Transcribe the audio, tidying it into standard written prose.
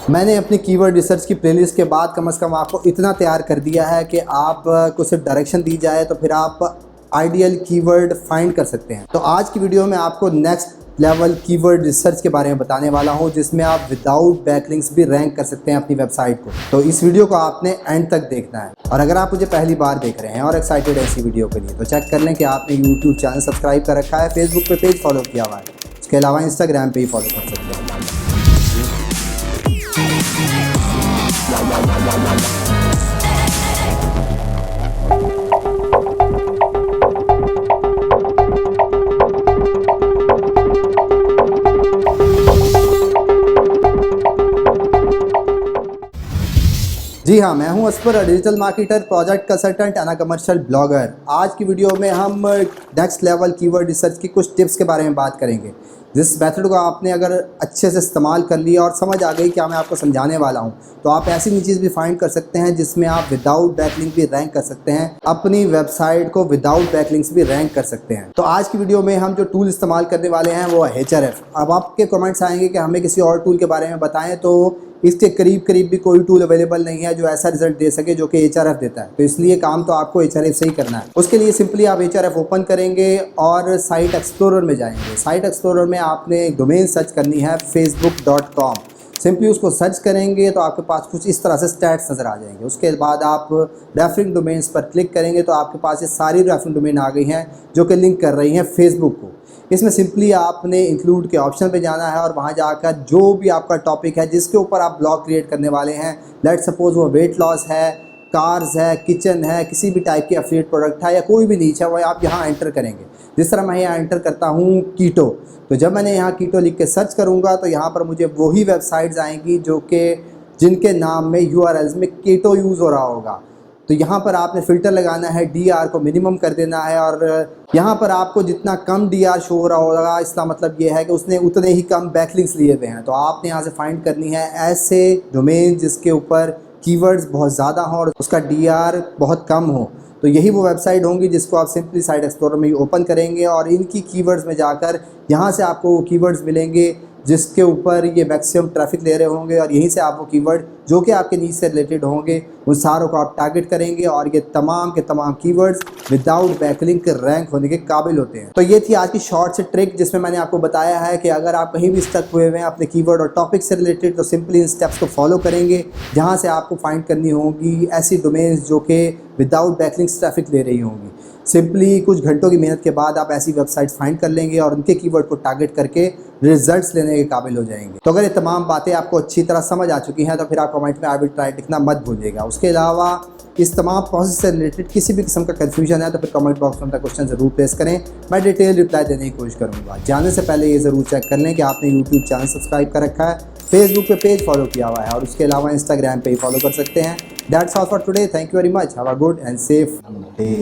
मैंने अपनी keyword research की प्लेलिस्ट के बाद कम से कम आपको इतना तैयार कर दिया है कि आप को सिर्फ डायरेक्शन दी जाए तो फिर आप आइडियल कीवर्ड फाइंड कर सकते हैं। तो आज की वीडियो में आपको नेक्स्ट लेवल कीवर्ड रिसर्च के बारे में बताने वाला हूं, जिसमें आप विदाउट बैकलिंक्स भी रैंक कर सकते हैं अपनी वेबसाइट को। तो इस वीडियो को आपने एंड तक देखना है। और अगर आप मुझे पहली बार देख रहे हैं और एक्साइटेड है इसी वीडियो के लिए, तो चेक कर लें कि आपने यूट्यूब चैनल सब्सक्राइब कर रखा है, फेसबुक पे पेज फॉलो किया हुआ है, इसके अलावा इंस्टाग्राम पे ही फॉलो कर सकते हैं। जी हाँ, मैं हूं Asfar, digital marketer, project consultant and commercial blogger. आज की वीडियो में हम नेक्स्ट लेवल कीवर्ड रिसर्च की कुछ टिप्स के बारे में बात करेंगे। जिस मेथड को आपने अगर अच्छे से इस्तेमाल कर लिया और समझ आ गई क्या मैं आपको समझाने वाला हूं, तो आप ऐसी नीचेज भी फाइंड कर सकते हैं जिसमें आप विदाउट बैकलिंक भी रैंक कर सकते हैं, अपनी वेबसाइट को विदाउट बैकलिंक्स भी रैंक कर सकते हैं। तो आज की वीडियो में हम जो टूल इस्तेमाल करने वाले हैं वो है HRF। अब आपके कमेंट्स आएंगे कि हमें किसी और टूल के बारे में बताएं, तो इसके करीब भी कोई टूल अवेलेबल नहीं है जो ऐसा रिजल्ट दे सके जो कि HRF देता है। तो इसलिए काम तो आपको HRF से ही करना है। उसके लिए सिंपली आप HRF ओपन करेंगे और साइट एक्सप्लोरर में जाएंगे। साइट एक्सप्लोरर में आपने एक डोमेन सर्च करनी है facebook.com। सिंपली उसको सर्च करेंगे तो आपके पास कुछ इस तरह से स्टैट्स नज़र आ जाएंगे। उसके बाद आप रेफरिंग डोमेन्स पर क्लिक करेंगे तो आपके पास ये सारी रेफरिंग डोमेन आ गई हैं जो कि लिंक कर रही हैं फेसबुक को। इसमें सिंपली आपने इंक्लूड के ऑप्शन पे जाना है और वहाँ जाकर जो भी आपका टॉपिक है जिसके ऊपर आप ब्लॉग क्रिएट करने वाले हैं, लेट सपोज वो वेट लॉस है, कार्स है, किचन है, किसी भी टाइप के एफिलिएट प्रोडक्ट है या कोई भी नीच है, वो आप यहाँ एंटर करेंगे। जिस तरह मैं यहाँ एंटर करता हूँ कीटो, तो जब मैंने यहाँ कीटो लिख के सर्च करूँगा तो यहाँ पर मुझे वही वेबसाइट्स आएंगी जो कि जिनके नाम में URLs में कीटो यूज़ हो रहा होगा। तो यहाँ पर आपने फ़िल्टर लगाना है, DR को मिनिमम कर देना है और यहाँ पर आपको जितना कम DR शो हो रहा होगा, इसका मतलब ये है कि उसने उतने ही कम बैकलिंक्स लिए हुए हैं। तो आपने यहाँ से फाइंड करनी है ऐसे डोमेन जिसके ऊपर कीवर्ड्स बहुत ज़्यादा हो और उसका DR बहुत कम हो। तो यही वो वेबसाइट होंगी जिसको आप सिंपली साइट एक्सप्लोरर में ही ओपन करेंगे और इनकी कीवर्ड्स में जाकर यहाँ से आपको वो कीवर्ड्स मिलेंगे जिसके ऊपर ये मैक्सिमम ट्रैफिक ले रहे होंगे और यहीं से आप वो कीवर्ड जो कि आपके नीच से रिलेटेड होंगे उन सारों को आप टारगेट करेंगे और ये तमाम के तमाम कीवर्ड्स विदाउट बैकलिंक रैंक होने के काबिल होते हैं। तो ये थी आज की शॉर्ट से ट्रिक जिसमें मैंने आपको बताया है कि अगर आप कहीं भी स्टक हुए हैं अपने कीवर्ड और टॉपिक से रिलेटेड, तो सिंपली इन स्टेप्स को फॉलो करेंगे जहाँ से आपको फाइंड करनी होगी ऐसी डोमेन्स जो कि विदाउट बैकलिंक्स ट्रैफिक ले रही होंगी। सिंपली कुछ घंटों की मेहनत के बाद आप ऐसी वेबसाइट्स फाइंड कर लेंगे और उनके कीवर्ड को टारगेट करके रिजल्ट्स लेने के काबिल हो जाएंगे। तो अगर ये तमाम बातें आपको अच्छी तरह समझ आ चुकी हैं तो फिर आप कमेंट में आई विल ट्राई लिखना मत भूलिएगा। उसके अलावा इस तमाम प्रोसेस से रिलेटेड किसी भी किस्म का कन्फ्यूजन है तो फिर कमेंट बॉक्स में अपना क्वेश्चन ज़रूर प्लेस करें, मैं डिटेल रिप्लाई देने की कोशिश करूँगा। जाने से पहले ये ज़रूर चेक कर लें कि आपने यूट्यूब चैनल सब्सक्राइब कर रखा है, फेसबुक पे पेज फॉलो किया हुआ है और उसके अलावा इंस्टाग्राम पे ही फॉलो कर सकते हैं। That's all for today. Thank you very much. Have a good and safe day.